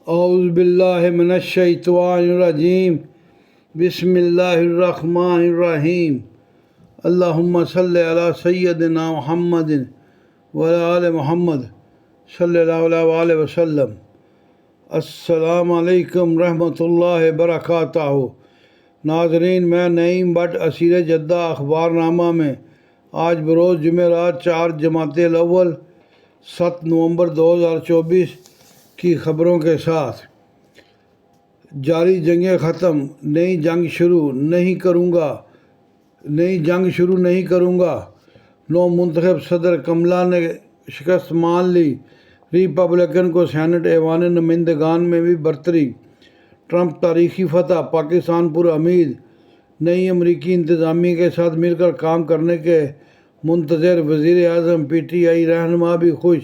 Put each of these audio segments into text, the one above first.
اعوذ باللہ من الشیطان الرجیم بسم اللہ الرحمن الرحیم اللہم صلی علی سیدنا محمد وعلی آل محمد صلی اللہ علیہ وآلہ وسلم۔ السلام علیکم رحمۃ اللہ وبرکاتہ۔ ناظرین، میں نعیم بٹ اسیر جدہ اخبار نامہ میں آج بروز جمعرات 4 جمادی الاول 7 نومبر 2024 کی خبروں کے ساتھ۔ جاری جنگیں ختم، نئی جنگ شروع نہیں کروں گا۔ نو منتخب صدر کملا نے شکست مان لی، ریپبلکن کو سینٹ ایوان نمائندگان میں بھی برتری۔ ٹرمپ تاریخی فتح، پاکستان پر امید، نئی امریکی انتظامیہ کے ساتھ مل کر کام کرنے کے منتظر۔ وزیر اعظم پی ٹی آئی رہنما بھی خوش،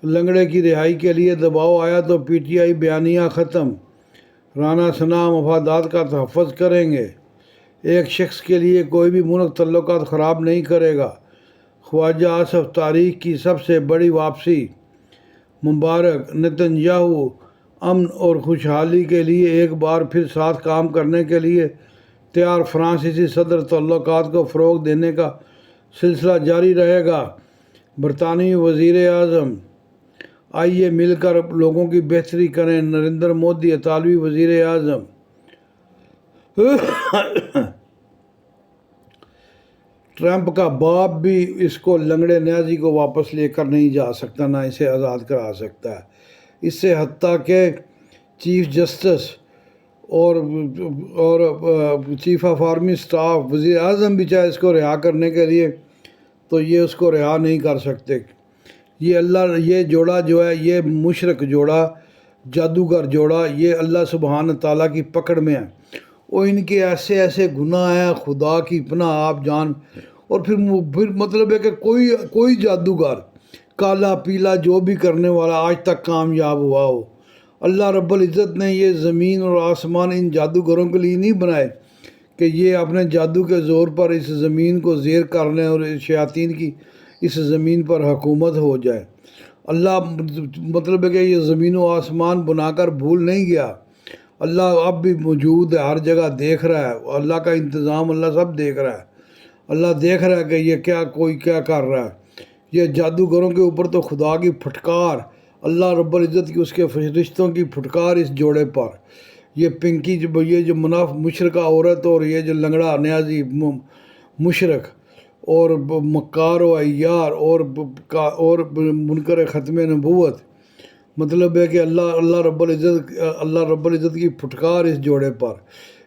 لنگڑے کی رہائی کے لیے دباؤ آیا تو پی ٹی آئی بیانیہ ختم۔ رانا ثناء مفادات کا تحفظ کریں گے، ایک شخص کے لیے کوئی بھی ملک تعلقات خراب نہیں کرے گا۔ خواجہ آصف تاریخ کی سب سے بڑی واپسی مبارک۔ نتن یاہو امن اور خوشحالی کے لیے ایک بار پھر ساتھ کام کرنے کے لیے تیار۔ فرانسیسی صدر تعلقات کو فروغ دینے کا سلسلہ جاری رہے گا۔ برطانوی وزیر اعظم آئیے مل کر لوگوں کی بہتری کریں۔ نریندر مودی اطالوی وزیر اعظم ٹرمپ کا باپ بھی اس کو لنگڑے نیازی کو واپس لے کر نہیں جا سکتا، نہ اسے آزاد کرا سکتا ہے۔ اس سے حتیٰ کہ چیف جسٹس اور چیف آف آرمی اسٹاف وزیر اعظم بھی چاہے اس کو رہا کرنے کے لیے تو یہ اس کو رہا نہیں کر سکتے۔ یہ جوڑا جو ہے، یہ مشرک جوڑا، جادوگر جوڑا، یہ اللہ سبحانہ تعالیٰ کی پکڑ میں ہے۔ اور ان کے ایسے ایسے گناہ ہیں، خدا کی پناہ آپ جان۔ اور پھر مطلب ہے کہ کوئی جادوگر کالا پیلا جو بھی کرنے والا آج تک کامیاب ہوا ہو۔ اللہ رب العزت نے یہ زمین اور آسمان ان جادوگروں کے لیے نہیں بنائے کہ یہ اپنے جادو کے زور پر اس زمین کو زیر کر لیں اور شیاطین کی اس زمین پر حکومت ہو جائے۔ اللہ مطلب ہے کہ یہ زمین و آسمان بنا کر بھول نہیں گیا۔ اللہ اب بھی موجود ہے، ہر جگہ دیکھ رہا ہے۔ اللہ کا انتظام، اللہ سب دیکھ رہا ہے۔ اللہ دیکھ رہا ہے کہ یہ کوئی کیا کر رہا ہے۔ یہ جادوگروں کے اوپر تو خدا کی پھٹکار، اللہ رب العزت کی اس کے فرشتوں کی پھٹکار اس جوڑے پر۔ یہ پنکی یہ جو مشرقہ عورت اور یہ جو لنگڑا نیازی مشرق اور مکار و عیار اور منکر ختم نبوت، مطلب ہے کہ اللہ رب العزت کی پھٹکار اس جوڑے پر۔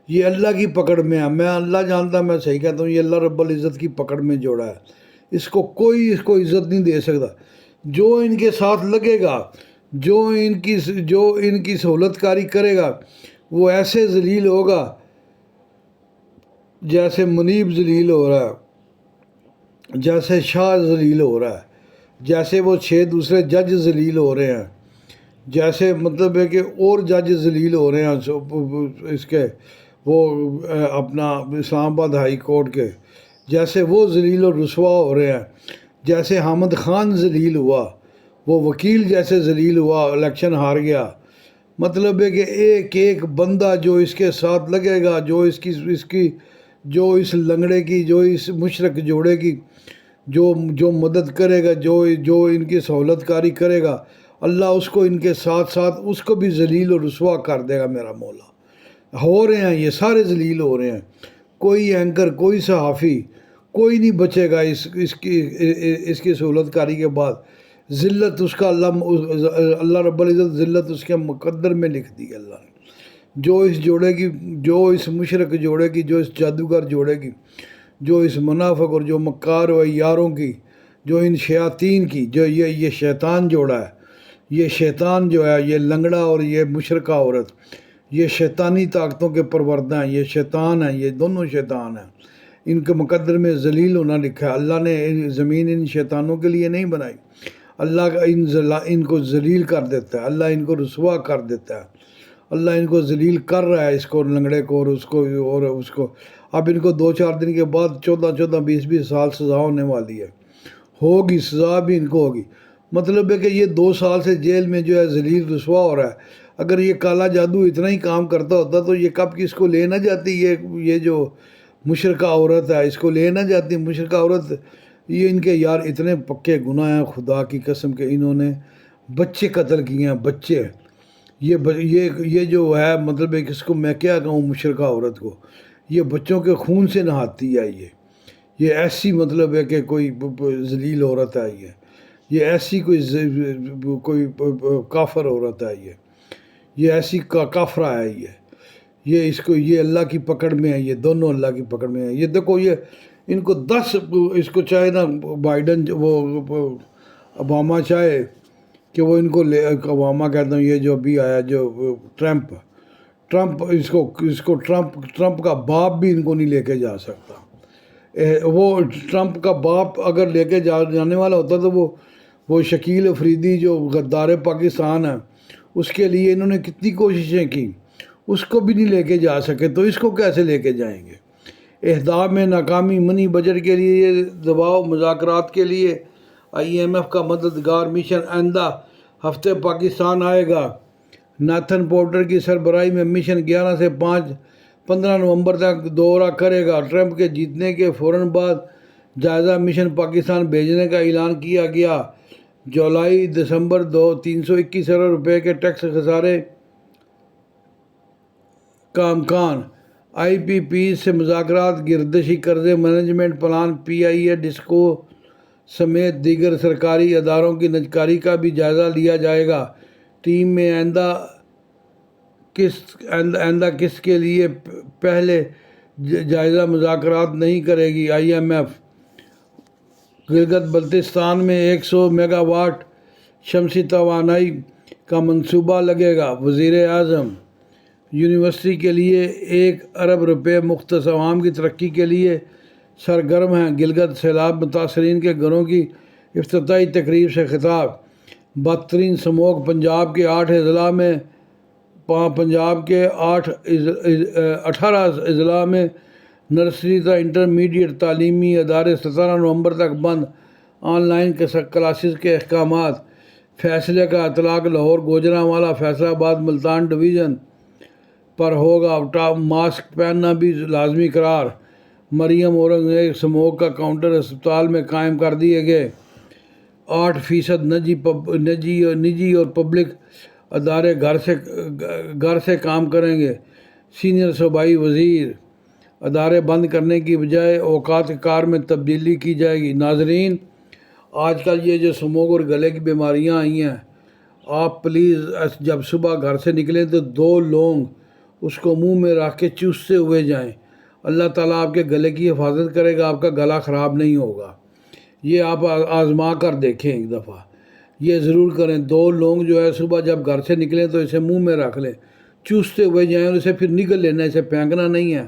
یہ اللہ کی پکڑ میں ہے۔ میں اللہ جانتا، میں صحیح کہتا ہوں، یہ اللہ رب العزت کی پکڑ میں جوڑا ہے۔ اس کو کوئی عزت نہیں دے سکتا۔ جو ان کے ساتھ لگے گا، جو ان کی سہولت کاری کرے گا، وہ ایسے ذلیل ہوگا جیسے منیب ذلیل ہو رہا ہے، جیسے شاہ ذلیل ہو رہا ہے، جیسے وہ 6 دوسرے جج ذلیل ہو رہے ہیں، جیسے مطلب ہے کہ اور جج ذلیل ہو رہے ہیں اس کے، وہ اپنا اسلام آباد ہائی کورٹ کے، جیسے وہ ذلیل و رسوا ہو رہے ہیں، جیسے حامد خان ذلیل ہوا، وہ وکیل جیسے ذلیل ہوا، الیکشن ہار گیا۔ مطلب ہے کہ ایک بندہ جو اس کے ساتھ لگے گا، جو اس لنگڑے کی، جو اس مشرق جوڑے کی جو مدد کرے گا، جو ان کی سہولت کاری کرے گا، اللہ اس کو ان کے ساتھ ساتھ اس کو بھی ذلیل و رسوا کر دے گا۔ میرا مولا ہو رہے ہیں، یہ سارے ذلیل ہو رہے ہیں۔ کوئی اینکر، کوئی صحافی، کوئی نہیں بچے گا اس کی سہولت کاری کے بعد۔ ذلت اس کا اللہ رب العزت ذلت اس کے مقدر میں لکھ دی اللہ نے۔ جو اس جوڑے کی، جو اس مشرق جوڑے کی، جو اس جادوگر جوڑے کی، جو اس منافق اور جو مکار و عیاروں کی، جو ان شیاطین کی، جو یہ شیطان جوڑا ہے، یہ شیطان جو ہے، یہ لنگڑا اور یہ مشرقہ عورت، یہ شیطانی طاقتوں کے پروردہ ہیں، یہ شیطان ہیں، یہ دونوں شیطان ہیں۔ ان کے مقدر میں ذلیل ہونا لکھا ہے۔ اللہ نے زمین ان شیطانوں کے لیے نہیں بنائی۔ اللہ ان کو ذلیل کر دیتا ہے، اللہ ان کو رسوا کر دیتا ہے، اللہ ان کو ذلیل کر رہا ہے، اس کو لنگڑے کو اور اس کو۔ اب ان کو 2-4 دن کے بعد 14-20 سال سزا ہونے والی ہے، ہوگی سزا بھی ان کو ہوگی۔ مطلب ہے کہ یہ 2 سال سے جیل میں جو ہے ذلیل رسوا ہو رہا ہے۔ اگر یہ کالا جادو اتنا ہی کام کرتا ہوتا تو یہ کب کس کو لے نہ جاتی، یہ جو مشرکہ عورت ہے اس کو لے نہ جاتی مشرکہ عورت۔ یہ ان کے یار اتنے پکے گناہ ہیں خدا کی قسم کے، انہوں نے بچے قتل کیے ہیں، بچے۔ یہ جو ہے مطلب ہے کہ اس کو میں کیا کہوں مشرکہ عورت کو، یہ بچوں کے خون سے نہاتی ہے یہ ایسی مطلب ہے کہ کوئی ذلیل عورت ہے یہ ایسی کوئی کافر عورت ہے یہ ایسی کافرہ ہے یہ اس کو، یہ اللہ کی پکڑ میں ہے، یہ دونوں اللہ کی پکڑ میں ہیں۔ یہ دیکھو یہ ان کو 10 اس کو چاہے نا بائیڈن وہ اوباما چاہے کہ وہ ان کو اوباما کہتا ہوں، یہ جو ابھی آیا جو ٹرمپ اس کو ٹرمپ کا باپ بھی ان کو نہیں لے کے جا سکتا۔ وہ ٹرمپ کا باپ اگر لے کے جانے والا ہوتا تو وہ شکیل افریدی جو غدار پاکستان ہے اس کے لیے انہوں نے کتنی کوششیں کی، اس کو بھی نہیں لے کے جا سکے، تو اس کو کیسے لے کے جائیں گے؟ اہداف میں ناکامی، منی بجٹ کے لیے دباؤ، مذاکرات کے لیے IMF کا مددگار مشن آئندہ ہفتے پاکستان آئے گا۔ نیتھن پورٹر کی سربراہی میں مشن 11 سے 15 نومبر تک دورہ کرے گا۔ ٹرمپ کے جیتنے کے فوراً بعد جائزہ مشن پاکستان بھیجنے کا اعلان کیا گیا۔ جولائی دسمبر 321 ارب روپے کے ٹیکس خسارے کا امکان۔ IPP سے مذاکرات، گردشی قرضے مینجمنٹ پلان، PIA ڈسکو سمیت دیگر سرکاری اداروں کی نجکاری کا بھی جائزہ لیا جائے گا۔ ٹیم میں آئندہ قسط کے لیے پہلے جائزہ مذاکرات نہیں کرے گی۔ IMF گلگت بلتستان میں 100 میگا واٹ شمسی توانائی کا منصوبہ لگے گا۔ وزیر اعظم یونیورسٹی کے لیے 1 ارب روپے مختص عوام کی ترقی کے لیے سرگرم ہیں۔ گلگت سیلاب متاثرین کے گھروں کی افتتاحی تقریب سے خطاب۔ بدترین سموگ پنجاب کے 8 اضلاع میں 18 اضلاع میں نرسری تا انٹرمیڈیٹ تعلیمی ادارے 17 نومبر تک بند۔ آن لائن کلاسز کے احکامات۔ فیصلے کا اطلاق لاہور، گوجرانوالہ، فیصل آباد، ملتان ڈویژن پر ہوگا۔ ماسک پہننا بھی لازمی قرار۔ مریم اورنگزیب سموگ کا کاؤنٹر اسپتال میں قائم کر دیے گئے۔ 8% نجی اور پبلک ادارے گھر سے کام کریں گے۔ سینئر صوبائی وزیر۔ ادارے بند کرنے کی بجائے اوقات کار میں تبدیلی کی جائے گی۔ ناظرین، آج کل یہ جو سموگ اور گلے کی بیماریاں آئی ہیں، آپ پلیز جب صبح گھر سے نکلیں تو 2 لونگ اس کو منہ میں رکھ کے چوستے ہوئے جائیں۔ اللہ تعالیٰ آپ کے گلے کی حفاظت کرے گا، آپ کا گلا خراب نہیں ہوگا۔ یہ آپ آزما کر دیکھیں ایک دفعہ، یہ ضرور کریں۔ 2 لونگ جو ہے صبح جب گھر سے نکلیں تو اسے منہ میں رکھ لیں، چوستے ہوئے جائیں اور اسے پھر نگل لینا، اسے پھینکنا نہیں ہے۔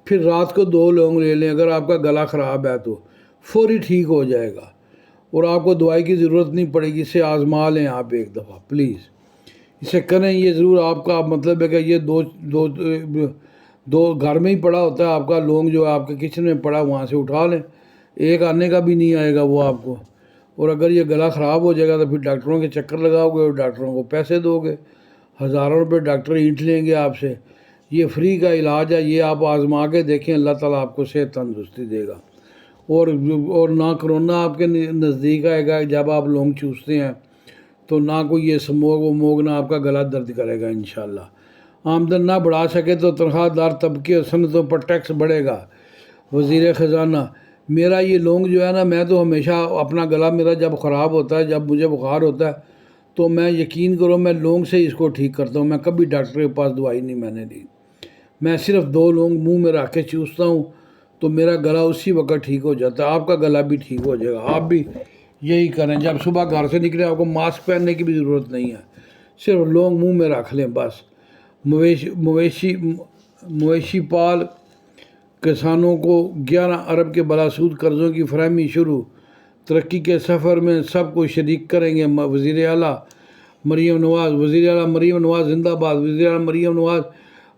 پھر رات کو 2 لونگ لے لیں، اگر آپ کا گلا خراب ہے تو فوری ٹھیک ہو جائے گا اور آپ کو دوائی کی ضرورت نہیں پڑے گی۔ اسے آزما لیں آپ ایک دفعہ پلیز، اسے کریں۔ یہ ضرور آپ کا مطلب ہے کہ یہ دو گھر میں ہی پڑا ہوتا ہے آپ کا لونگ، جو آپ کے کچن میں پڑا وہاں سے اٹھا لیں، ایک آنے کا بھی نہیں آئے گا وہ آپ کو۔ اور اگر یہ گلا خراب ہو جائے گا تو پھر ڈاکٹروں کے چکر لگاؤ گے اور ڈاکٹروں کو پیسے دو گے، ہزاروں روپے ڈاکٹر اینٹ لیں گے آپ سے۔ یہ فری کا علاج ہے، یہ آپ آزما کے دیکھیں، اللہ تعالیٰ آپ کو صحت تندرستی دے گا۔ اور نہ کرونا آپ کے نزدیک آئے گا جب آپ لونگ چوستے ہیں، تو نہ کوئی یہ سموگ وموگ نہ آپ کا گلا درد کرے گا انشاءاللہ۔ آمدن نہ بڑھا سکے تو تنخواہ دار طبقے اور صنعتوں پر ٹیکس بڑھے گا۔ وزیر خزانہ۔ میرا یہ لونگ جو ہے نا، میں تو ہمیشہ اپنا گلا میرا جب خراب ہوتا ہے، جب مجھے بخار ہوتا ہے، تو میں یقین کرو میں لونگ سے ہی اس کو ٹھیک کرتا ہوں۔ میں کبھی ڈاکٹر کے پاس دوائی نہیں میں نے لی، میں صرف 2 لونگ منہ میں رکھ کے چوستا ہوں تو میرا گلا اسی وقت ٹھیک ہو جاتا ہے۔ آپ کا گلا بھی ٹھیک ہو جائے گا۔ آپ بھی یہی کریں، جب صبح گھر سے نکلے آپ کو ماسک پہننے کی بھی ضرورت نہیں ہے، صرف لونگ منہ میں رکھ لیں بس۔ مویشی پال کسانوں کو 11 ارب کے بلاسود قرضوں کی فراہمی شروع۔ ترقی کے سفر میں سب کو شریک کریں گے۔ وزیر اعلیٰ مریم نواز زندہ باد۔ وزیر اعلیٰ مریم نواز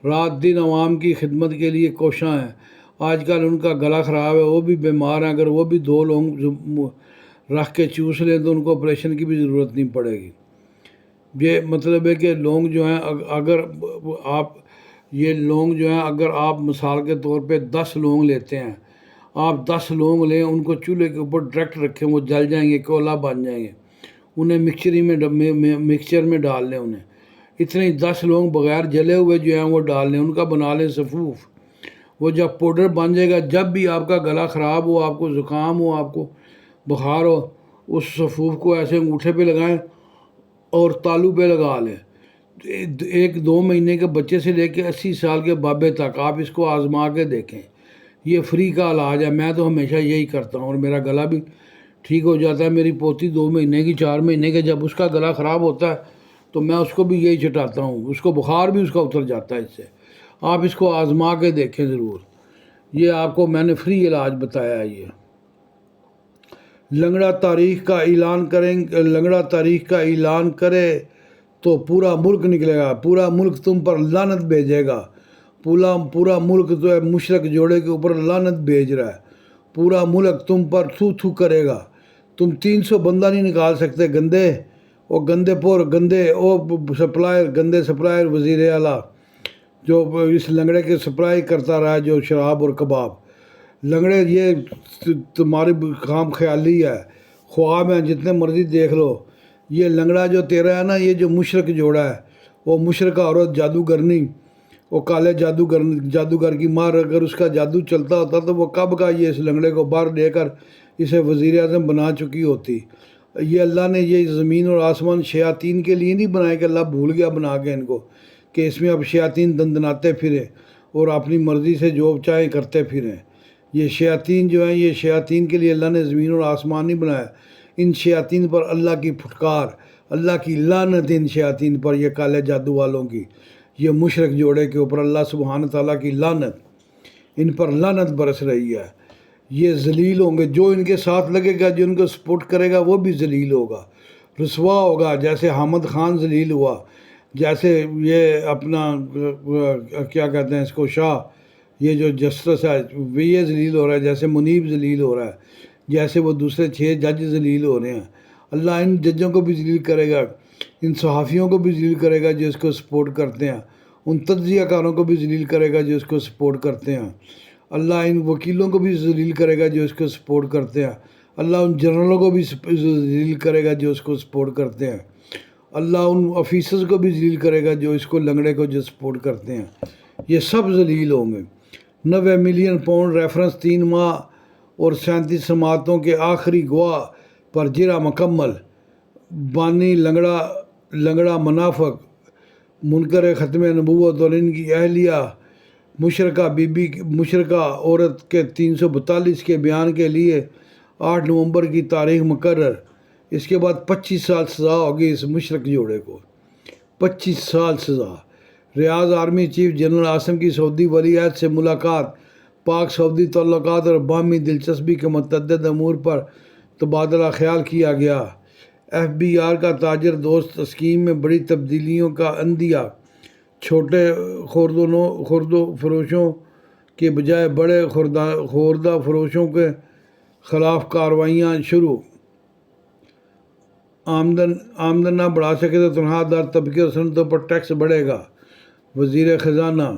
رات دن عوام کی خدمت کے لیے کوشاں ہیں۔ آج کل ان کا گلا خراب ہے، وہ بھی بیمار ہیں، اگر وہ بھی 2 لونگ رکھ کے چوس لیں تو ان کو آپریشن کی بھی ضرورت نہیں پڑے گی۔ یہ مطلب ہے کہ لونگ جو ہیں اگر آپ یہ لونگ جو ہیں اگر آپ مثال کے طور پہ 10 لونگ لیتے ہیں، آپ 10 لونگ لیں، ان کو چولہے کے اوپر ڈائریکٹ رکھیں، وہ جل جائیں گے، کوئلہ بن جائیں گے، انہیں مکسچر میں ڈال لیں، انہیں اتنے 10 لونگ بغیر جلے ہوئے جو ہیں وہ ڈال لیں، ان کا بنا لیں صفوف۔ وہ جب پاؤڈر بن جائے گا، جب بھی آپ کا گلا خراب ہو، آپ کو زکام ہو، آپ کو بخار ہو، اس صفوف کو ایسے انگوٹھے پہ لگائیں اور تالو پہ لگا لیں۔ 1-2 مہینے کے بچے سے لے کے 80 سال کے بابے تک آپ اس کو آزما کے دیکھیں، یہ فری کا علاج ہے۔ میں تو ہمیشہ یہی کرتا ہوں اور میرا گلا بھی ٹھیک ہو جاتا ہے۔ میری پوتی 2 مہینے کی 4 مہینے کے جب اس کا گلا خراب ہوتا ہے تو میں اس کو بھی یہی چٹاتا ہوں، اس کو بخار بھی اس کا اتر جاتا ہے اس سے۔ آپ اس کو آزما کے دیکھیں ضرور، یہ آپ کو میں نے فری علاج بتایا ہے۔ یہ لنگڑا تاریخ کا اعلان کرے تو پورا ملک نکلے گا، پورا ملک تم پر لعنت بھیجے گا۔ پورا ملک جو ہے مشرق جوڑے کے اوپر لعنت بھیج رہا ہے، پورا ملک تم پر تھو تھو کرے گا۔ تم 300 بندہ نہیں نکال سکتے، گندے سپلائر وزیر اعلیٰ جو اس لنگڑے کے سپلائی کرتا رہا، جو شراب اور کباب۔ لنگڑے یہ تمہاری خام خیالی ہے، خواب ہیں، جتنے مرضی دیکھ لو۔ یہ لنگڑا جو تیرا ہے نا، یہ جو مشرق جوڑا ہے، وہ مشرقہ عورت جادوگرنی، وہ کالے جادوگر کی مار، اگر اس کا جادو چلتا ہوتا تو وہ کب کا یہ اس لنگڑے کو باہر لے کر اسے وزیر اعظم بنا چکی ہوتی۔ یہ اللہ نے یہ زمین اور آسمان شیاطین کے لیے نہیں بنائے کہ اللہ بھول گیا بنا کے ان کو، کہ اس میں اب شیاطین دندناتے پھریں اور اپنی مرضی سے جو چاہیں کرتے پھریں۔ یہ شیاطین جو ہیں، یہ شیاطین کے لیے اللہ نے زمین اور آسمان نہیں بنایا۔ ان شیاطین پر اللہ کی پھٹکار، اللہ کی لعنت ان شیاطین پر، یہ کالے جادو والوں کی، یہ مشرق جوڑے کے اوپر اللہ سبحانہ تعالیٰ کی لعنت، ان پر لعنت برس رہی ہے۔ یہ ذلیل ہوں گے، جو ان کے ساتھ لگے گا، جو ان کو سپورٹ کرے گا، وہ بھی ذلیل ہوگا، رسوا ہوگا، جیسے حامد خان ذلیل ہوا، جیسے یہ اپنا کیا کہتے ہیں اس کو، شاہ، یہ جو جسٹس ہے یہ ذلیل ہو رہا ہے، جیسے منیب ذلیل ہو رہا ہے، جیسے وہ دوسرے 6 جج ذلیل ہو رہے ہیں۔ اللہ ان ججوں کو بھی ذلیل کرے گا، ان صحافیوں کو بھی ذلیل کرے گا جو اس کو سپورٹ کرتے ہیں، ان تجزیہ کاروں کو بھی ذلیل کرے گا جو اس کو سپورٹ کرتے ہیں۔ اللہ ان وکیلوں کو بھی ذلیل کرے گا جو اس کو سپورٹ کرتے ہیں۔ اللہ ان جنرلوں کو بھی ذلیل کرے گا جو اس کو سپورٹ کرتے ہیں۔ اللہ ان آفیسرز کو بھی ذلیل کرے گا جو اس کو لنگڑے کو جو سپورٹ کرتے ہیں۔ یہ سب ذلیل ہوں گے۔ 90 ملین پاؤنڈ ریفرنس 3 ماہ اور 37 سماعتوں کے آخری گواہ پر جرا مکمل۔ بانی لنگڑا منافق، منکر ختم نبوت اور ان کی اہلیہ مشرقہ عورت کے 342 کے بیان کے لیے 8 نومبر کی تاریخ مقرر۔ اس کے بعد 25 سال سزا ہوگی اس مشرق جوڑے کو، 25 سال سزا۔ ریاض آرمی چیف جنرل عاصم کی سعودی ولی عہد سے ملاقات، پاک سعودی تعلقات اور باہمی دلچسپی کے متعدد امور پر تبادلہ خیال کیا گیا۔ FBR کا تاجر دوست اسکیم میں بڑی تبدیلیوں کا عندیہ، چھوٹے خوردہ فروشوں کے بجائے بڑے خوردہ فروشوں کے خلاف کارروائیاں شروع۔ آمدن نہ بڑھا سکے تو تنخواہ دار طبقے اور صنعتوں پر ٹیکس بڑھے گا۔ وزیر خزانہ۔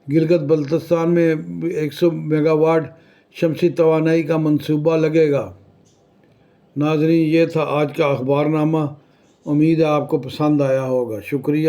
گلگت بلتستان میں 100 میگا واٹ شمسی توانائی کا منصوبہ لگے گا۔ ناظرین، یہ تھا آج کا اخبار نامہ، امید ہے آپ کو پسند آیا ہوگا۔ شکریہ۔